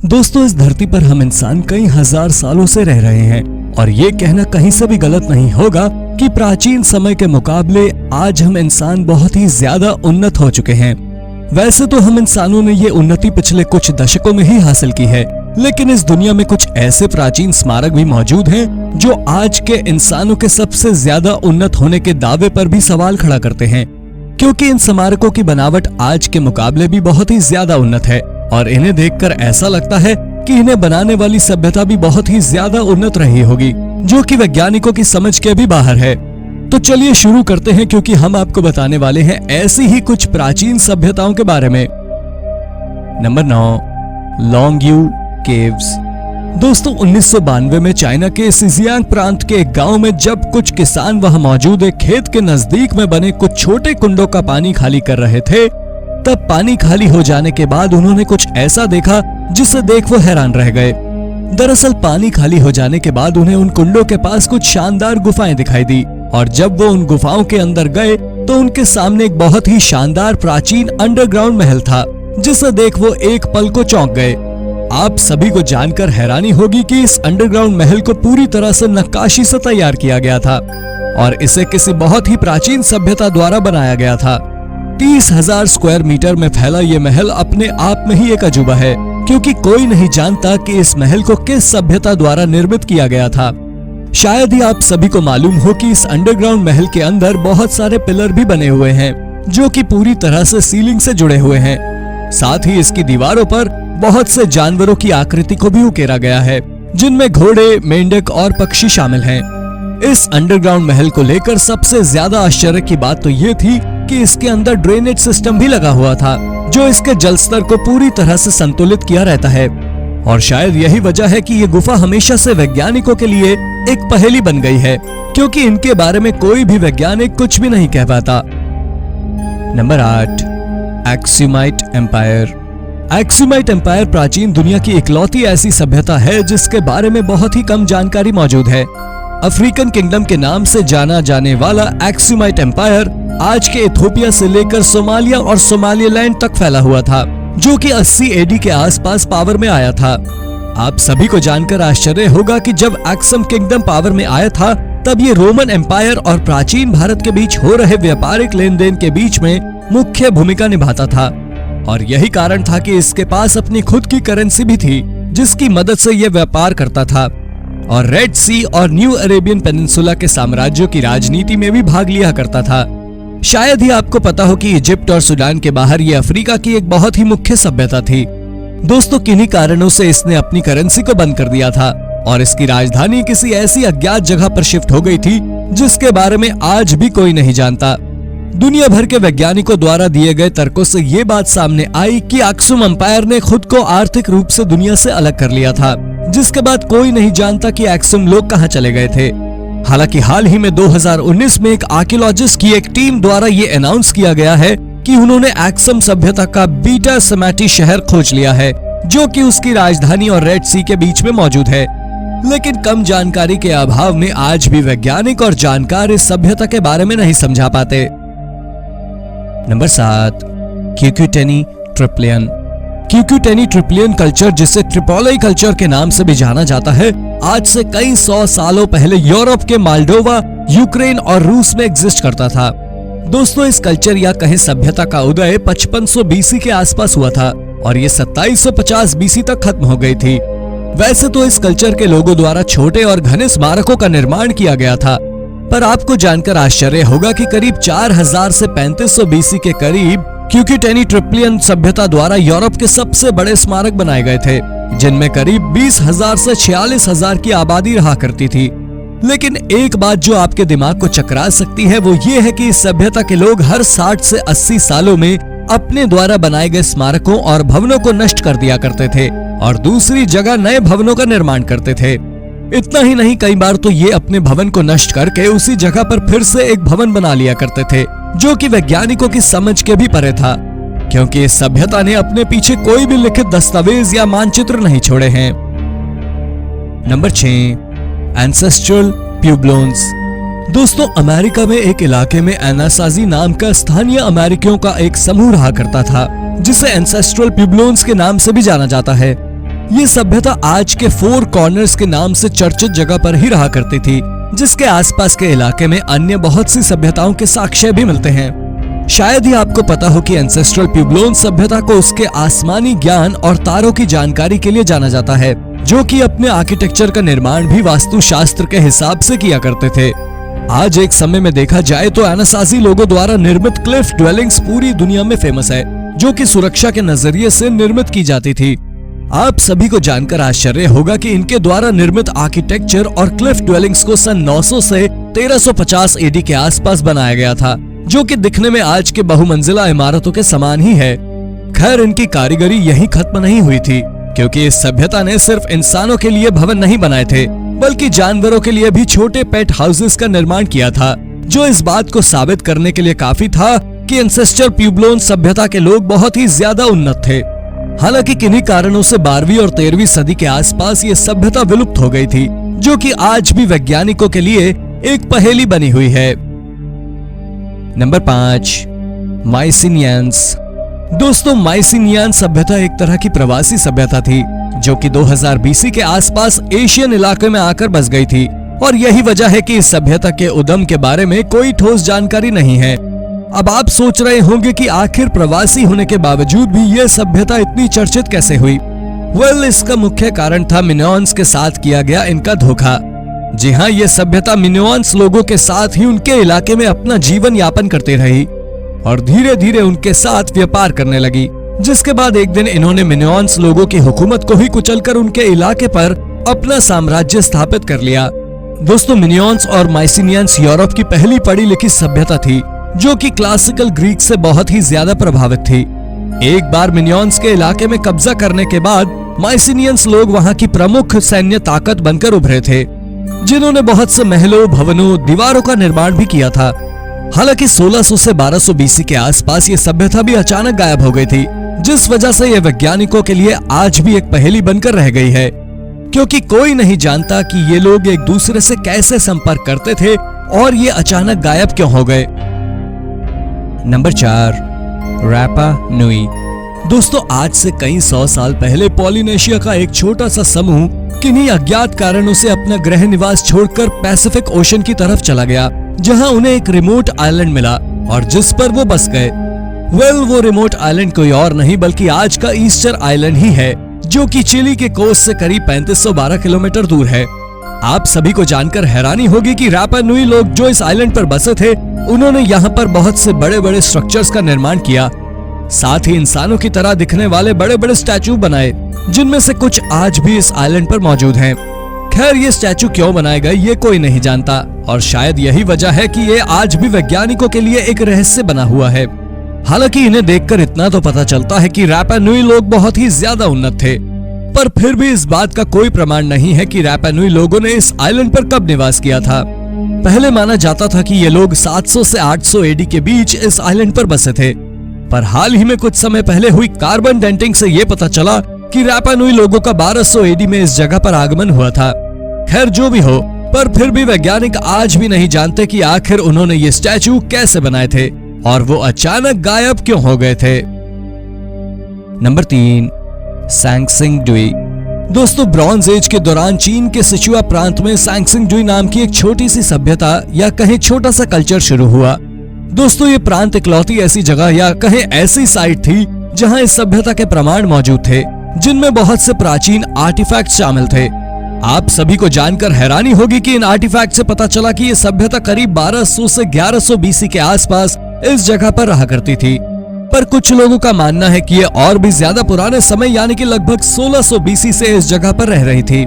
दोस्तों, इस धरती पर हम इंसान कई हजार सालों से रह रहे हैं और ये कहना कहीं से भी गलत नहीं होगा कि प्राचीन समय के मुकाबले आज हम इंसान बहुत ही ज्यादा उन्नत हो चुके हैं। वैसे तो हम इंसानों ने ये उन्नति पिछले कुछ दशकों में ही हासिल की है, लेकिन इस दुनिया में कुछ ऐसे प्राचीन स्मारक भी मौजूद हैं जो आज के इंसानों के सबसे ज्यादा उन्नत होने के दावे पर भी सवाल खड़ा करते हैं, क्योंकि इन स्मारकों की बनावट आज के मुकाबले भी बहुत ही ज्यादा उन्नत है और इन्हें देखकर ऐसा लगता है कि इन्हें बनाने वाली सभ्यता भी बहुत ही ज्यादा उन्नत रही होगी, जो कि वैज्ञानिकों की समझ के भी बाहर है। तो चलिए शुरू करते हैं, क्योंकि हम आपको बताने वाले हैं ऐसी ही कुछ प्राचीन सभ्यताओं के बारे में। Number 9, Longyou caves. दोस्तों, 1992 में चाइना के सिजियांग प्रांत के एक गांव में जब कुछ किसान वहां मौजूद एक खेत के नजदीक में बने कुछ छोटे कुंडों का पानी खाली कर रहे थे, तब पानी खाली हो जाने के बाद उन्होंने कुछ ऐसा देखा जिसे देख वो हैरान रह गए। दरअसल पानी खाली हो जाने के बाद उन्हें उन कुंडों के पास कुछ शानदार गुफाएं दिखाई दी और जब वो उन गुफाओं के अंदर गए तो उनके सामने एक बहुत ही शानदार प्राचीन अंडरग्राउंड महल था, जिसे देख वो एक पल को चौंक गए। आप सभी को जानकर हैरानी होगी कि इस अंडरग्राउंड महल को पूरी तरह से नक्काशी से तैयार किया गया था और इसे किसी बहुत ही प्राचीन सभ्यता द्वारा बनाया गया था। 30,000 स्क्वायर मीटर में फैला ये महल अपने आप में ही एक अजूबा है, क्योंकि कोई नहीं जानता कि इस महल को किस सभ्यता द्वारा निर्मित किया गया था। शायद ही आप सभी को मालूम हो कि इस अंडरग्राउंड महल के अंदर बहुत सारे पिलर भी बने हुए हैं, जो कि पूरी तरह से सीलिंग से जुड़े हुए हैं। साथ ही इसकी दीवारों पर बहुत से जानवरों की आकृति को भी उकेरा गया है, जिनमें घोड़े, मेंढक और पक्षी शामिल हैं। इस अंडरग्राउंड महल को लेकर सबसे ज्यादा आश्चर्य की बात तो ये थी कि इसके अंदर ड्रेनेज सिस्टम भी लगा हुआ था, जो इसके जल स्तर को पूरी तरह से संतुलित किया रहता है। और शायद यही वजह है कि ये गुफा हमेशा से वैज्ञानिकों के लिए एक पहेली बन गई है, क्योंकि इनके बारे में कोई भी वैज्ञानिक कुछ भी नहीं कह पाता। Number 8, Axumite empire. Axumite empire प्राचीन दुनिया की इकलौती ऐसी सभ्यता है जिसके बारे में बहुत ही कम जानकारी मौजूद है। अफ्रीकन किंगडम के नाम से जाना जाने वाला एक्सुमाइट एम्पायर आज के इथियोपिया से लेकर सोमालिया और सोमालिलैंड तक फैला हुआ था, जो कि 80 एडी के आसपास पावर में आया था। आप सभी को जानकर आश्चर्य होगा कि जब एक्सम किंगडम पावर में आया था, तब ये रोमन एम्पायर और प्राचीन भारत के बीच हो रहे व्यापारिक लेन देन के बीच में मुख्य भूमिका निभाता था और यही कारण था कि इसके पास अपनी खुद की करेंसी भी थी, जिसकी मदद से यह व्यापार करता था और रेड सी और न्यू अरेबियन पेनिनसुला के साम्राज्यों की राजनीति में भी भाग लिया करता था। शायद ही आपको पता हो कि इजिप्ट और सूडान के बाहर ये अफ्रीका की एक बहुत ही मुख्य सभ्यता थी। दोस्तों, किन्हीं कारणों से इसने अपनी करेंसी को बंद कर दिया था और इसकी राजधानी किसी ऐसी अज्ञात जगह पर शिफ्ट हो गई थी जिसके बारे में आज भी कोई नहीं जानता। दुनिया भर के वैज्ञानिकों द्वारा दिए गए तर्कों से ये बात सामने आई कि अक्सुम एम्पायर ने खुद को आर्थिक रूप से दुनिया से अलग कर लिया था, जिसके बाद कोई नहीं जानता कि एक्सुम लोग कहां चले गए थे। हालांकि हाल ही में 2019 में एक आर्कियोलॉजिस्ट की एक टीम द्वारा ये अनाउंस किया गया है कि उन्होंने एक्सम सभ्यता का बीटा समाटी शहर खोज लिया है, जो कि उसकी राजधानी और रेड सी के बीच में मौजूद है। लेकिन कम जानकारी के अभाव में आज भी वैज्ञानिक और जानकार इस सभ्यता के बारे में नहीं समझा पाते। नंबर 7, क्यूक्यूटेनी ट्रिप्लियन। क्यूक्यूटेनी ट्रिप्लियन कल्चर, जिसे ट्रिपोली कल्चर के नाम से भी जाना जाता है, आज से कई 100 सालों पहले यूरोप के मोल्डोवा, यूक्रेन और रूस में एग्जिस्ट करता था। दोस्तों, इस कल्चर या कहें सभ्यता का उदय 5500 बीसी के आसपास हुआ था और ये 2750 बीसी तक खत्म हो गई थी। वैसे तो इस कल्चर के लोगों द्वारा छोटे और घने स्मारकों का निर्माण किया गया था, पर आपको जानकर आश्चर्य होगा कि करीब 4000 से 3500 बीसी के करीब क्यूक्यूटेनी ट्रिप्लियन सभ्यता द्वारा यूरोप के सबसे बड़े स्मारक बनाए गए थे, जिनमें करीब 20,000 से 46,000 की आबादी रहा करती थी। लेकिन एक बात जो आपके दिमाग को चकरा सकती है वो ये है कि इस सभ्यता के लोग हर 60 से 80 सालों में अपने द्वारा बनाए गए स्मारकों और भवनों को नष्ट कर दिया करते थे और दूसरी जगह नए भवनों का निर्माण करते थे। इतना ही नहीं, कई बार तो ये अपने भवन को नष्ट करके उसी जगह पर फिर से एक भवन बना लिया करते थे, जो कि वैज्ञानिकों की समझ के भी परे था, क्योंकि इस सभ्यता ने अपने पीछे कोई भी लिखित दस्तावेज या मानचित्र नहीं छोड़े हैं। Number 6, ancestral Puebloans. दोस्तों, अमेरिका में एक इलाके में एनासाजी नाम का स्थानीय अमेरिकियों का एक समूह रहा करता था, जिसे एंसेस्ट्रल प्यूब्लोन्स के नाम से भी जाना जाता है। ये सभ्यता आज के फोर कॉर्नर्स के नाम से चर्चित जगह पर ही रहा करती थी, जिसके आसपास के इलाके में अन्य बहुत सी सभ्यताओं के साक्ष्य भी मिलते हैं। शायद ही आपको पता हो कि एंसेस्ट्रल प्यूब्लोन सभ्यता को उसके आसमानी ज्ञान और तारों की जानकारी के लिए जाना जाता है, जो कि अपने आर्किटेक्चर का निर्माण भी वास्तुशास्त्र के हिसाब से किया करते थे। आज एक समय में देखा जाए तो एनासाजी लोगों द्वारा निर्मित क्लिफ ड्वेलिंग्स पूरी दुनिया में फेमस है, जो कि सुरक्षा के नजरिए से निर्मित की जाती थी। आप सभी को जानकर आश्चर्य होगा कि इनके द्वारा निर्मित आर्किटेक्चर और क्लिफ ड्वेलिंग्स को सन 900 से 1350 एडी के आसपास बनाया गया था, जो कि दिखने में आज के बहुमंजिला इमारतों के समान ही है। खैर, इनकी कारीगरी यहीं खत्म नहीं हुई थी, क्योंकि इस सभ्यता ने सिर्फ इंसानों के लिए भवन नहीं बनाए थे, बल्कि जानवरों के लिए भी छोटे पेट हाउसेस का निर्माण किया था, जो इस बात को साबित करने के लिए काफी था कि एंसेस्ट्रल प्यूब्लोन सभ्यता के लोग बहुत ही ज्यादा उन्नत थे। हालांकि किन्हीं कारणों से 12वीं और 13वीं सदी के आसपास ये सभ्यता विलुप्त हो गई थी, जो कि आज भी वैज्ञानिकों के लिए एक पहेली बनी हुई है। नंबर 5, माइसिनियंस। दोस्तों, माइसिनियन सभ्यता एक तरह की प्रवासी सभ्यता थी, जो कि 2000 बीसी के आसपास एशियन इलाके में आकर बस गई थी, और यही वजह है कि इस सभ्यता के उद्गम के बारे में कोई ठोस जानकारी नहीं है। अब आप सोच रहे होंगे कि आखिर प्रवासी होने के बावजूद भी यह सभ्यता इतनी चर्चित कैसे हुई? इसका मुख्य कारण था मिनोअन्स के साथ किया गया इनका धोखा। जी हाँ, ये सभ्यता मिनोअन्स लोगों के साथ ही उनके इलाके में अपना जीवन यापन करती रही और धीरे धीरे उनके साथ व्यापार करने लगी, जिसके बाद एक दिन इन्होंने मिनोअन्स लोगों की हुकूमत को ही कुचलकर उनके इलाके पर अपना साम्राज्य स्थापित कर लिया। दोस्तों, मिनोअन्स और माइसिनियंस यूरोप की पहली पढ़ी लिखी सभ्यता थी, जो कि क्लासिकल ग्रीक से बहुत ही ज्यादा प्रभावित थी। एक बार मिनोअन्स के इलाके में कब्जा करने के बाद माइसिनियंस लोग वहां की प्रमुख सैन्य ताकत बनकर उभरे थे, जिन्होंने बहुत से महलों, भवनों, दीवारों का निर्माण भी किया था। हालांकि 1600 से 1200 बीसी के आसपास ये सभ्यता भी अचानक गायब हो गई थी, जिस वजह से ये वैज्ञानिकों के लिए आज भी एक पहेली बनकर रह गई है, क्योंकि कोई नहीं जानता कि ये लोग एक दूसरे से कैसे संपर्क करते थे और ये अचानक गायब क्यों हो गए। नंबर 4, रापा नुई। दोस्तों, आज से कई 100 साल पहले पॉलिनेशिया का एक छोटा सा समूह किन्हीं अज्ञात कारणों से अपना गृह निवास छोड़कर पैसिफिक ओशन की तरफ चला गया, जहां उन्हें एक रिमोट आइलैंड मिला और जिस पर वो बस गए। वो रिमोट आइलैंड कोई और नहीं बल्कि आज का ईस्टर आइलैंड ही है, जो कि चिली के कोस्ट से करीब 3512 किलोमीटर दूर है। आप सभी को जानकर हैरानी होगी कि रापा नुई लोग जो इस आइलैंड पर बसे थे, उन्होंने यहाँ पर बहुत से बड़े बड़े स्ट्रक्चर्स का निर्माण किया। साथ ही इंसानों की तरह दिखने वाले बड़े बड़े स्टैचू बनाए, जिनमें से कुछ आज भी इस आइलैंड पर मौजूद हैं। खैर, ये स्टैचू क्यों बनाए गए ये कोई नहीं जानता, और शायद यही वजह है कि ये आज भी वैज्ञानिकों के लिए एक रहस्य बना हुआ है। हालांकि इन्हें देखकर इतना तो पता चलता है कि रापा नुई लोग बहुत ही ज्यादा उन्नत थे, पर फिर भी इस बात का कोई प्रमाण नहीं है कि रापा नुई लोगों ने इस आइलैंड पर कब निवास किया था। पहले माना जाता था कि ये लोग 700 से 800 एडी के बीच इस आइलैंड पर बसे थे, पर हाल ही में कुछ समय पहले हुई कार्बन डेटिंग से ये पता चला कि रापा नुई लोगों का 1200 एडी में इस जगह पर आगमन हुआ था। खैर, जो भी हो, पर फिर भी वैज्ञानिक आज भी नहीं जानते कि आखिर उन्होंने ये स्टैचू कैसे बनाए थे और वो अचानक गायब क्यों हो गए थे। Number 3, Sanxingdui. दोस्तों, ब्रॉन्ज एज के दौरान चीन के सिचुआ प्रांत में सैंक्सिंग डुई नाम की एक छोटी सी सभ्यता या कहीं छोटा सा कल्चर शुरू हुआ। दोस्तों, ये प्रांत इकलौती ऐसी जगह या कहीं ऐसी साइट थी जहां इस सभ्यता के प्रमाण मौजूद थे, जिनमें बहुत से प्राचीन आर्टिफैक्ट शामिल थे। आप सभी को जानकर हैरानी होगी कि इन आर्टिफैक्ट से पता चला कि ये सभ्यता करीब 1200 से 1100 बीसी के आसपास इस जगह पर रहा करती थी, पर कुछ लोगों का मानना है कि ये और भी ज्यादा पुराने समय यानी कि लगभग 1600 बीसी से इस जगह पर रह रही थी।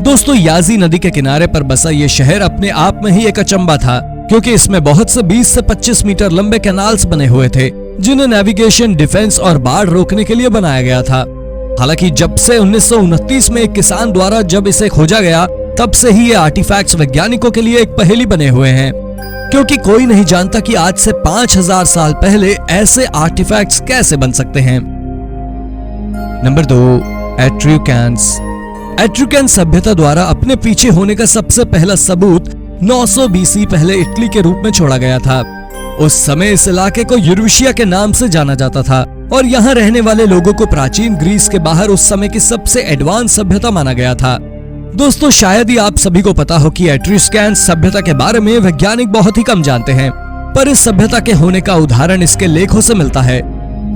दोस्तों, याजी नदी के किनारे पर बसा ये शहर अपने आप में ही एक अचंबा था, क्योंकि इसमें बहुत से 20 से 25 मीटर लंबे कैनाल्स बने हुए थे, जिन्हें नेविगेशन, डिफेंस और बाढ़ रोकने के लिए बनाया गया था। हालांकि जब से 1929 में एक किसान द्वारा जब इसे खोजा गया, तब से ही ये आर्टिफैक्ट्स वैज्ञानिकों के लिए एक पहेली बने हुए हैं, क्योंकि कोई नहीं जानता कि आज से 5000 साल पहले ऐसे आर्टिफैक्ट्स कैसे बन सकते हैं। नंबर 2, एट्रिकन्स। एट्रिकन सभ्यता द्वारा अपने पीछे होने का सबसे पहला सबूत 900 बीसी पहले इटली के रूप में छोड़ा गया था। उस समय इस इलाके को यूरेशिया के नाम से जाना जाता था, और यहाँ रहने वाले लोगों को प्राचीन ग्रीस के बाहर उस समय की सबसे एडवांस सभ्यता माना गया था। दोस्तों, शायद ही आप सभी को पता हो कि एट्रुस्कैंस सभ्यता के बारे में वैज्ञानिक बहुत ही कम जानते हैं, पर इस सभ्यता के होने का उदाहरण इसके लेखों से मिलता है।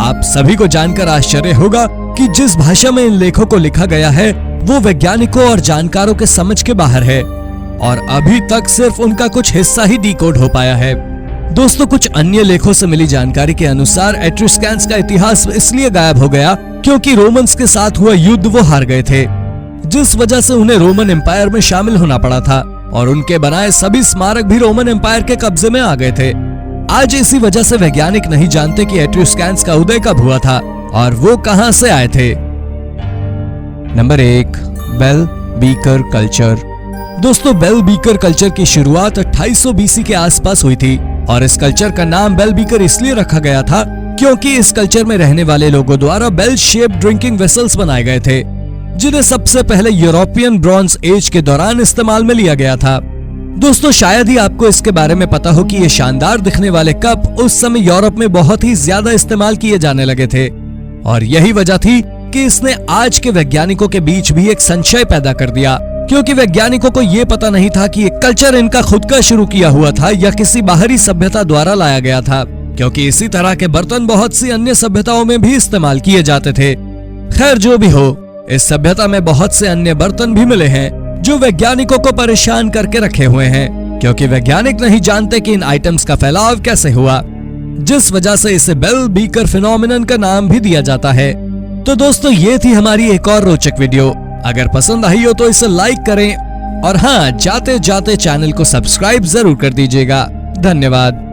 आप सभी को जानकर आश्चर्य होगा कि जिस भाषा में इन लेखों को लिखा गया है वो वैज्ञानिकों और जानकारों के समझ के बाहर है और अभी तक सिर्फ उनका कुछ हिस्सा ही डिकोड हो पाया है। दोस्तों, कुछ अन्य लेखों से मिली जानकारी के अनुसार एट्रुस्कैंस का इतिहास इसलिए गायब हो गया क्योंकि रोमन्स के साथ हुआ युद्ध वो हार गए थे, जिस वजह से उन्हें रोमन एम्पायर में शामिल होना पड़ा था और उनके बनाए सभी स्मारक भी रोमन एम्पायर के कब्जे में आ गए थे। आज इसी वजह से वैज्ञानिक नहीं जानते कि एट्रुस्कैंस का उदय कब हुआ था और वो कहां से आए थे। Number 1, bell beaker culture. दोस्तों, बेल बीकर कल्चर की शुरुआत 2800 बीसी के आसपास हुई थी और इस कल्चर का नाम बेल बीकर इसलिए रखा गया था क्योंकि इस कल्चर में रहने वाले लोगों द्वारा बेल शेप ड्रिंकिंग वेसल्स बनाए गए थे, जिन्हें सबसे पहले यूरोपियन ब्रॉन्ज एज के दौरान इस्तेमाल में लिया गया था। दोस्तों, शायद ही आपको इसके बारे में पता हो कि ये शानदार दिखने वाले कप उस समय यूरोप में बहुत ही ज्यादा इस्तेमाल किए जाने लगे थे और यही वजह थी कि इसने आज के वैज्ञानिकों के बीच भी एक संशय पैदा कर दिया, क्योंकि वैज्ञानिकों को ये पता नहीं था कि ये कल्चर इनका खुद का शुरू किया हुआ था या किसी बाहरी सभ्यता द्वारा लाया गया था, क्योंकि इसी तरह के बर्तन बहुत सी अन्य सभ्यताओं में भी इस्तेमाल किए जाते थे। खैर, जो भी हो, इस सभ्यता में बहुत से अन्य बर्तन भी मिले हैं जो वैज्ञानिकों को परेशान करके रखे हुए हैं, क्योंकि वैज्ञानिक नहीं जानते कि इन आइटम्स का फैलाव कैसे हुआ, जिस वजह से इसे बेल बीकर फिनोमिनन का नाम भी दिया जाता है। तो दोस्तों, ये थी हमारी एक और रोचक वीडियो। अगर पसंद आई हो तो इसे लाइक करें और हाँ, जाते जाते चैनल को सब्सक्राइब जरूर कर दीजिएगा। धन्यवाद।